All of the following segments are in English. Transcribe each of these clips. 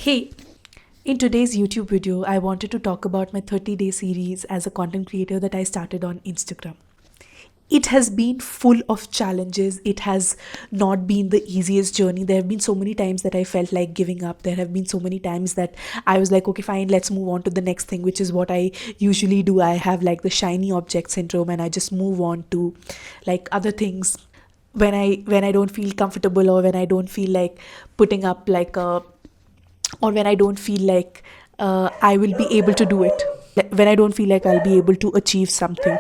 Hey, in today's YouTube video, I wanted to talk about my 30-day series as a content creator that I started on Instagram. It has been full of challenges. It has not been the easiest journey. There have been so many times that I felt like giving up. There have been so many times that I was like, okay, fine, let's move on to the next thing, which is what I usually do. I have like the shiny object syndrome and I just move on to like other things when I don't feel comfortable, or when I don't feel like putting up like a or when I don't feel like I will be able to do it, when I don't feel like I'll be able to achieve something.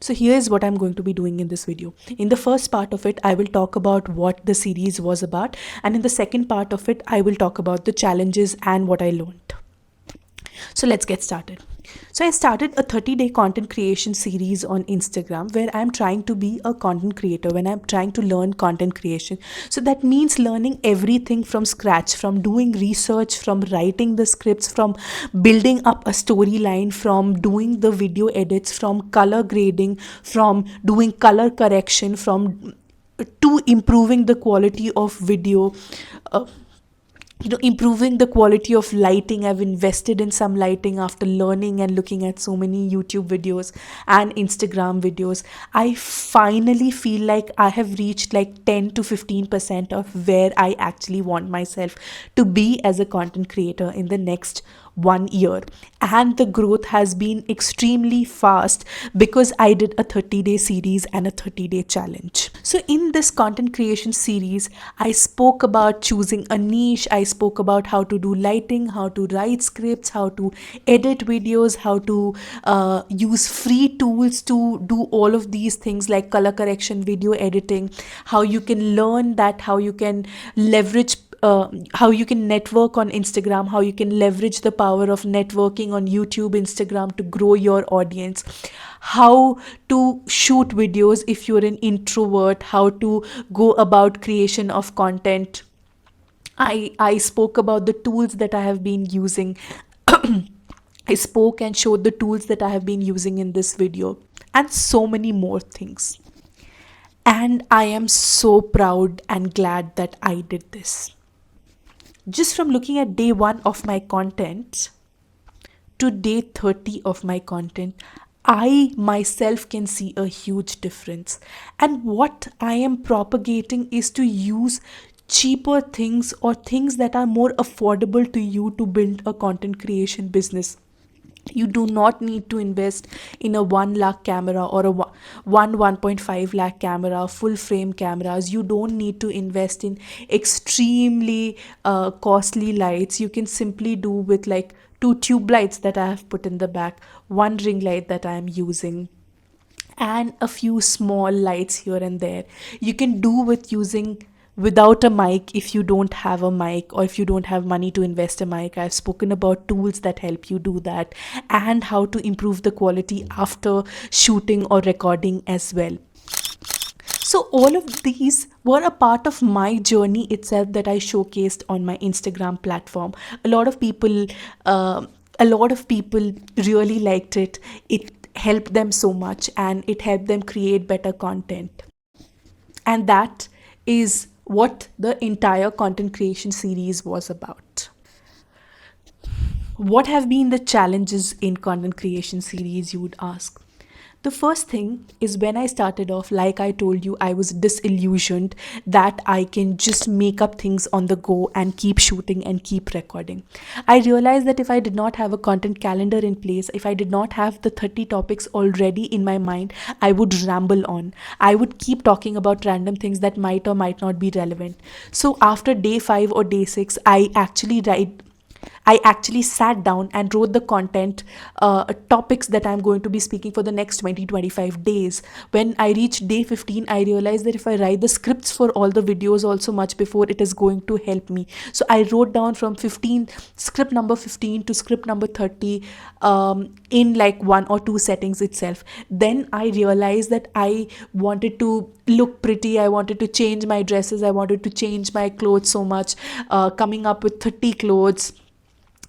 So here's what I'm going to be doing in this video. In the first part of it, I will talk about what the series was about, and in the second part of it, I will talk about the challenges and what I learned. So let's get started. So I started a 30-day content creation series on Instagram where I'm trying to be a content creator, when I'm trying to learn content creation. So that means learning everything from scratch, from doing research, from writing the scripts, from building up a storyline, from doing the video edits, from color grading, from doing color correction, from to improving the quality of video, uh, improving the quality of lighting. I've invested in some lighting after learning and looking at so many YouTube videos and Instagram videos. I finally feel like I have reached like 10 to 15% of where I actually want myself to be as a content creator in the next 1 year, and the growth has been extremely fast because I did a 30-day series and a 30-day challenge. So in this content creation series, I spoke about choosing a niche. I spoke about how to do lighting, how to write scripts, how to edit videos, how to use free tools to do all of these things like color correction, video editing, how you can learn that, how you can leverage, how you can network on Instagram, how you can leverage the power of networking on YouTube, Instagram to grow your audience, how to shoot videos if you're an introvert, how to go about creation of content. I spoke about the tools that I have been using. I spoke and showed the tools that I have been using in this video, and so many more things. And I am so proud and glad that I did this. Just from looking at day 1 of my content to day 30 of my content, I myself can see a huge difference. And what I am propagating is to use cheaper things, or things that are more affordable to you, to build a content creation business. You do not need to invest in a 1 lakh camera or a 1.5 lakh camera, full frame cameras. You don't need to invest in extremely costly lights. You can simply do with like 2 tube lights that I have put in the back, 1 ring light that I am using, and a few small lights here and there. You can do with using without a mic if you don't have a mic, or if you don't have money to invest a mic. I've spoken about tools that help you do that, and how to improve the quality after shooting or recording as well. So all of these were a part of my journey itself that I showcased on my Instagram platform. A lot of people, uh, a lot of people really liked it. It helped them so much, and it helped them create better content. And that is what the entire content creation series was about. What have been the challenges in content creation series, you would ask? The first thing is, when I started off, like I told you, I was disillusioned that I can just make up things on the go and keep shooting and keep recording. I realized that if I did not have a content calendar in place, if I did not have the 30 topics already in my mind, I would ramble on. I would keep talking about random things that might or might not be relevant. So after day 5 or day 6, I actually sat down and wrote the content, topics that I'm going to be speaking for the next 20-25 days. When I reached day 15, I realized that if I write the scripts for all the videos also much before, it is going to help me. So I wrote down from script number 15 to script number 30, in like 1 or 2 settings itself. Then I realized that I wanted to look pretty. I wanted to change my dresses. I wanted to change my clothes so much. Coming up with 30 clothes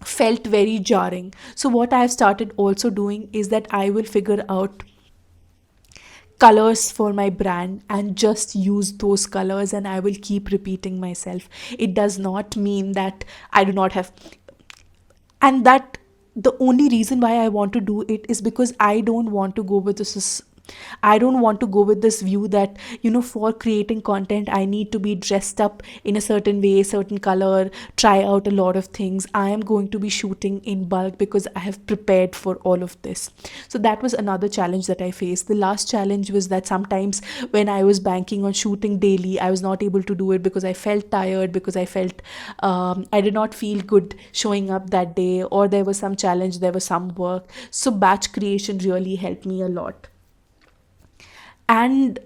felt very jarring. So what I have started also doing is that I will figure out colors for my brand and just use those colors, and I will keep repeating myself. It does not mean that I do not have, and that the only reason why I want to do it is because I don't want to go with this. I don't want to go with this view that, for creating content, I need to be dressed up in a certain way, certain color, try out a lot of things. I am going to be shooting in bulk because I have prepared for all of this. So that was another challenge that I faced. The last challenge was that sometimes when I was banking on shooting daily, I was not able to do it because I felt tired, because I felt I did not feel good showing up that day, or there was some challenge, there was some work. So batch creation really helped me a lot. And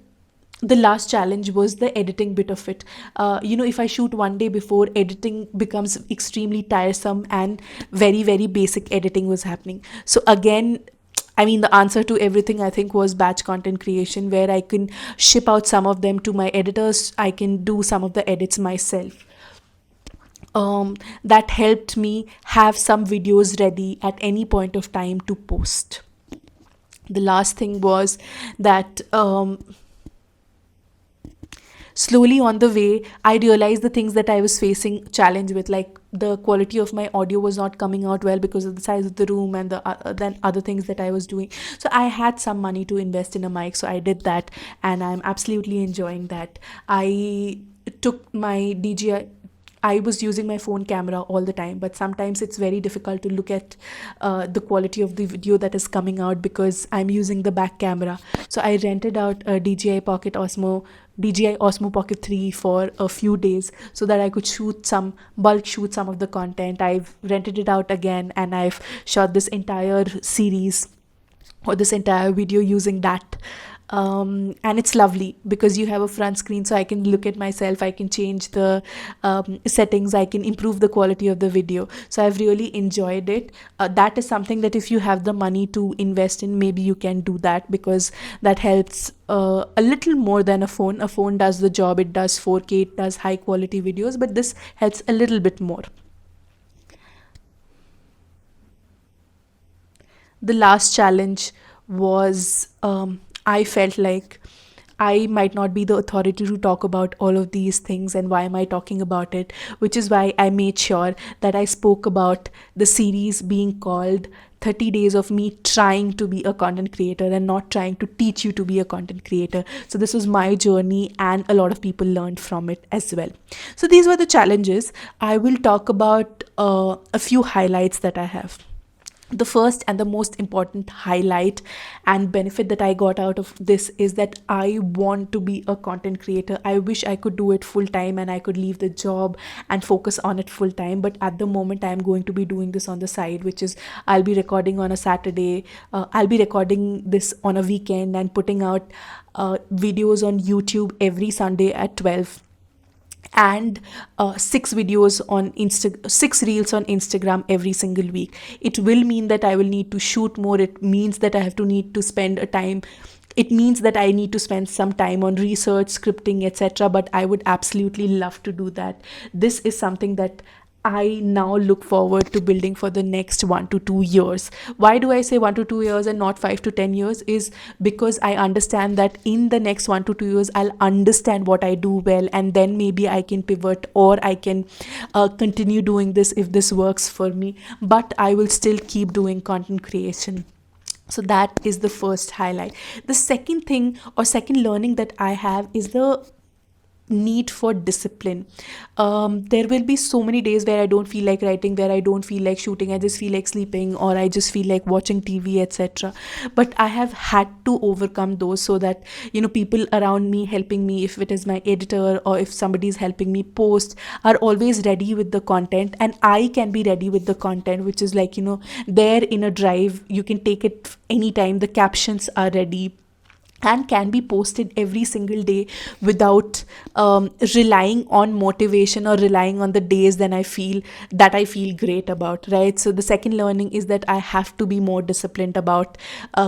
the last challenge was the editing bit of it. If I shoot one day before, editing becomes extremely tiresome, and very, very basic editing was happening. So again, I mean, the answer to everything, I think, was batch content creation, where I can ship out some of them to my editors. I can do some of the edits myself. That helped me have some videos ready at any point of time to post. The last thing was that, slowly on the way, I realized the things that I was facing challenge with, like the quality of my audio was not coming out well because of the size of the room, and the then other things that I was doing. So I had some money to invest in a mic, so I did that, and I'm absolutely enjoying that. I took my DJI. I was using my phone camera all the time, but sometimes it's very difficult to look at the quality of the video that is coming out because I'm using the back camera. So I rented out a DJI Osmo Pocket 3 for a few days so that I could shoot some of the content. I've rented it out again, and I've shot this entire series or this entire video using that. And it's lovely because you have a front screen, so I can look at myself, I can change the settings, I can improve the quality of the video. So I've really enjoyed it. That is something that if you have the money to invest in, maybe you can do that, because that helps a little more than a phone. A phone does the job, it does 4K, it does high quality videos, but this helps a little bit more. The last challenge was, I felt like I might not be the authority to talk about all of these things, and why am I talking about it? Which is why I made sure that I spoke about the series being called 30 Days of Me Trying to Be a Content Creator, and not trying to teach you to be a content creator. So, this was my journey, and a lot of people learned from it as well. So, these were the challenges. I will talk about a few highlights that I have. The first and the most important highlight and benefit that I got out of this is that I want to be a content creator. I wish I could do it full time and I could leave the job and focus on it full time. But at the moment, I'm going to be doing this on the side, which is I'll be recording on a Saturday. I'll be recording this on a weekend and putting out videos on YouTube every Sunday at 12, and six reels on Instagram every single week. It will mean that I will need to shoot more. It means that I have to need to spend a time it means that I need to spend some time on research, scripting, etc., but I would absolutely love to do that. This is something that I now look forward to building for the next 1 to 2 years. Why do I say 1 to 2 years and not 5 to 10 years? Is because I understand that in the next 1 to 2 years, I'll understand what I do well, and then maybe I can pivot, or I can continue doing this if this works for me. But I will still keep doing content creation. So that is the first highlight. The second thing or second learning that I have is the need for discipline. There will be so many days where I don't feel like writing, where I don't feel like shooting, I just feel like sleeping, or I just feel like watching TV, etc. But I have had to overcome those, so that people around me helping me, if it is my editor or if somebody is helping me post, are always ready with the content, and I can be ready with the content, which is like there in a drive. You can take it anytime. The captions are ready and can be posted every single day without relying on motivation or relying on the days I feel great about, right? So the second learning is that I have to be more disciplined about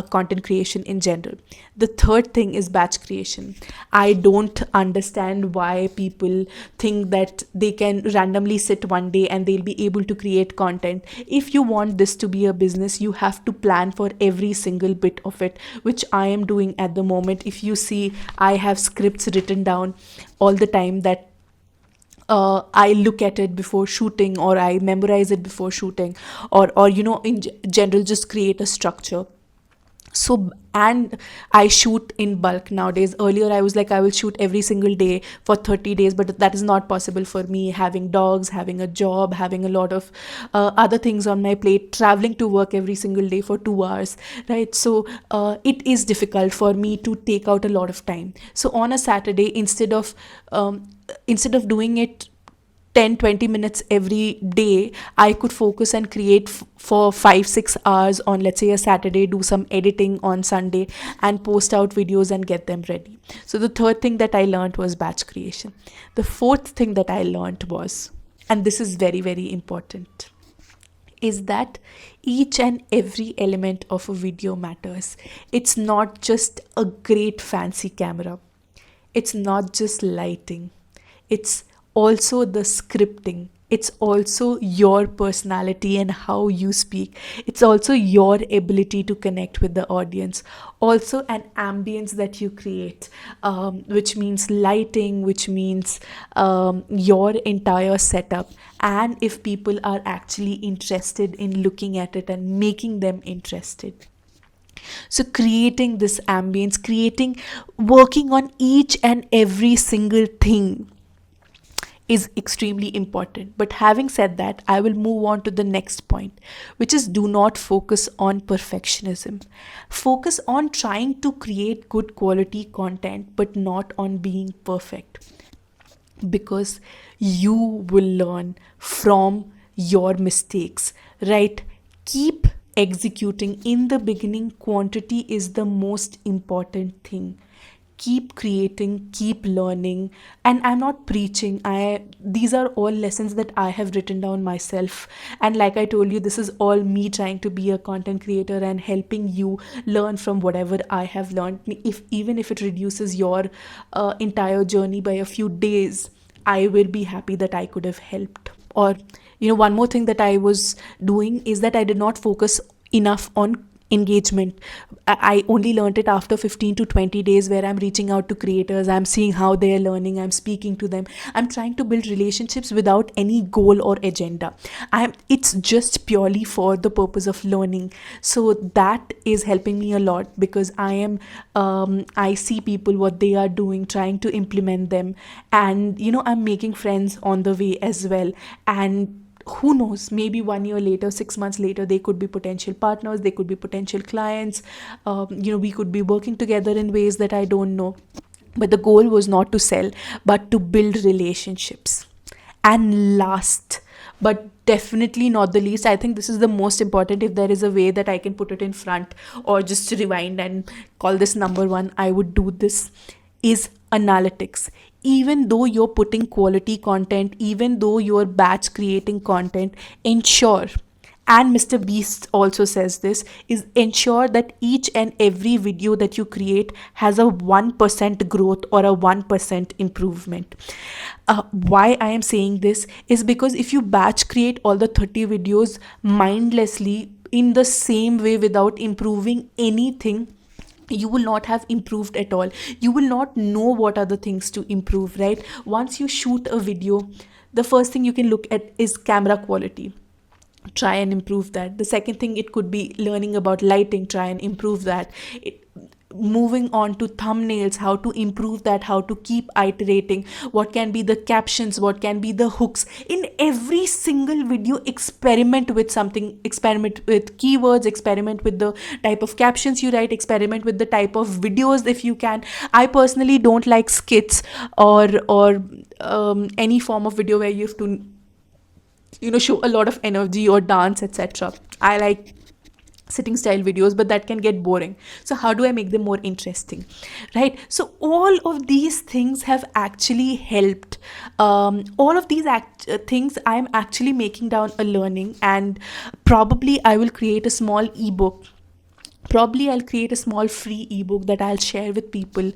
content creation in general. The third thing is batch creation. I don't understand why people think that they can randomly sit one day and they'll be able to create content. If you want this to be a business, you have to plan for every single bit of it, which I am doing at the the moment. If you see, I have scripts written down all the time that I look at it before shooting, or I memorize it before shooting, or in general, just create a structure. So, and I shoot in bulk nowadays. Earlier I was like, I will shoot every single day for 30 days, but that is not possible for me, having dogs, having a job, having a lot of other things on my plate, traveling to work every single day for 2 hours, right? So it is difficult for me to take out a lot of time. So on a Saturday, instead of doing it 10-20 minutes every day, I could focus and create for 5-6 hours on, let's say, a Saturday, do some editing on Sunday, and post out videos and get them ready. So the third thing that I learned was batch creation. The fourth thing that I learned was, and this is very, very important, is that each and every element of a video matters. It's not just a great fancy camera, it's not just lighting, it's also the scripting, it's also your personality and how you speak, it's also your ability to connect with the audience, also an ambience that you create, which means lighting, which means your entire setup, and if people are actually interested in looking at it and making them interested. So creating this ambience, working on each and every single thing is extremely important. But having said that, I will move on to the next point, which is, do not focus on perfectionism. Focus on trying to create good quality content, but not on being perfect, because you will learn from your mistakes, right? Keep executing. In the beginning, quantity is the most important thing. Keep creating, keep learning. And I'm not preaching, these are all lessons that I have written down myself, and like I told you, this is all me trying to be a content creator and helping you learn from whatever I have learned. If even if it reduces your entire journey by a few days, I will be happy that I could have helped. Or one more thing that I was doing is that I did not focus enough on engagement. I only learned it after 15 to 20 days, where I'm reaching out to creators, I'm seeing how they're learning, I'm speaking to them, I'm trying to build relationships without any goal or agenda. It's just purely for the purpose of learning. So that is helping me a lot, because I see people, what they are doing, trying to implement them, and I'm making friends on the way as well. And who knows, maybe 1 year later, 6 months later, they could be potential partners, they could be potential clients. We could be working together in ways that I don't know. But the goal was not to sell, but to build relationships. And last but definitely not the least, I think this is the most important. If there is a way that I can put it in front, or just rewind and call this number one, I would do this, is analytics. Even though you're putting quality content, even though you're batch creating content, ensure, and Mr. Beast also says this, is ensure that each and every video that you create has a 1% growth or a 1% improvement. Why I am saying this is because if you batch create all the 30 videos mindlessly in the same way without improving anything, you will not have improved at all. You will not know what are the things to improve, right? Once you shoot a video, the first thing you can look at is camera quality. Try and improve that. The second thing, it could be learning about lighting. Try and improve that. Moving on to thumbnails, how to improve that, how to keep iterating, what can be the captions, what can be the hooks. In every single video, experiment with something, experiment with keywords, experiment with the type of captions you write, experiment with the type of videos if you can. I personally don't like skits or any form of video where you have to show a lot of energy or dance, etc. I like sitting style videos, but that can get boring. So how do I make them more interesting, right? So all of these things have actually helped. All of these things I'm actually making down a learning, and probably I will create a small ebook Probably I'll create a small free ebook that I'll share with people,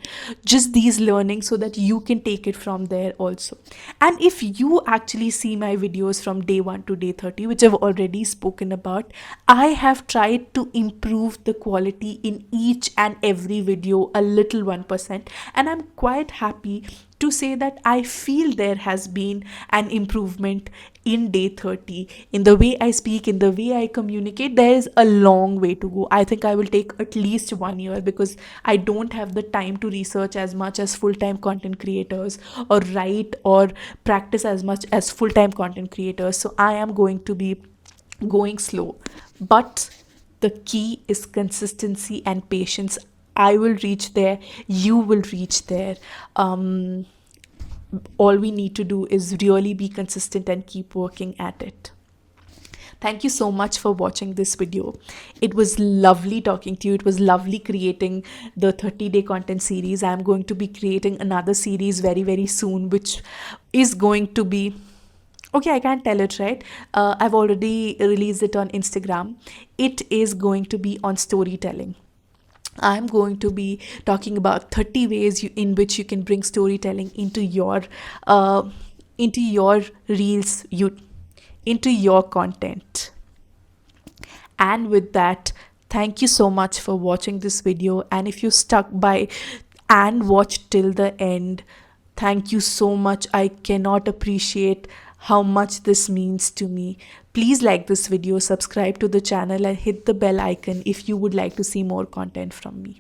just these learnings, so that you can take it from there also. And if you actually see my videos from day 1 to day 30, which I've already spoken about, I have tried to improve the quality in each and every video a little 1%, and I'm quite happy to say that I feel there has been an improvement in day 30, in the way I speak, in the way I communicate. There is a long way to go. I think I will take at least 1 year, because I don't have the time to research as much as full-time content creators, or write or practice as much as full-time content creators. So I am going to be going slow, but the key is consistency and patience. I will reach there, you will reach there. All we need to do is really be consistent and keep working at it. Thank you so much for watching this video. It was lovely talking to you. It was lovely creating the 30-day content series. I'm going to be creating another series very, very soon, which is going to be, okay, I can't tell it, right? I've already released it on Instagram. It is going to be on storytelling. I'm going to be talking about 30 ways in which you can bring storytelling uh, into your reels, into your content. And with that, thank you so much for watching this video. And if you stuck by and watched till the end, thank you so much. I cannot appreciate how much this means to me. Please like this video, subscribe to the channel, and hit the bell icon if you would like to see more content from me.